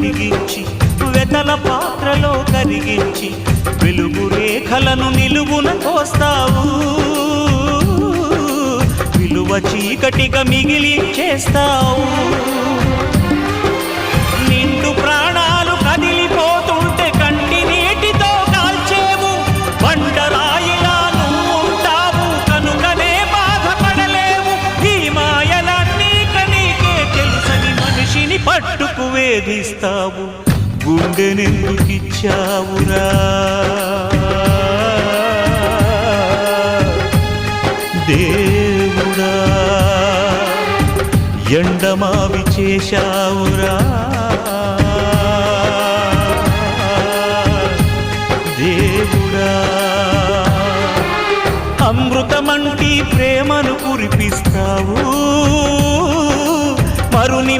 వెలిగించి వెతల పాత్రలో కరిగించి వెలుగు రేఖలను నిలువున కోస్తావు విలువ చీకటిగా మిగిలించేస్తావు నిండు ప్రాణాలు కదిలిపోతుంటే కంటి నీటితో కాల్చేవు బండరాయిలా నువ్వు ఉంటావు కనుకనే బాధపడలేవు ఈ మాయలన్నీ కనీకే తెలుసని మనిషిని పట్టుకు వేధిస్తావు గుండెనెందుకిచ్చావురా దేవుడా ఎండమావి చేశావురా దేవుడా అమృతమంటి ప్రేమను కురిపిస్తావు మరుని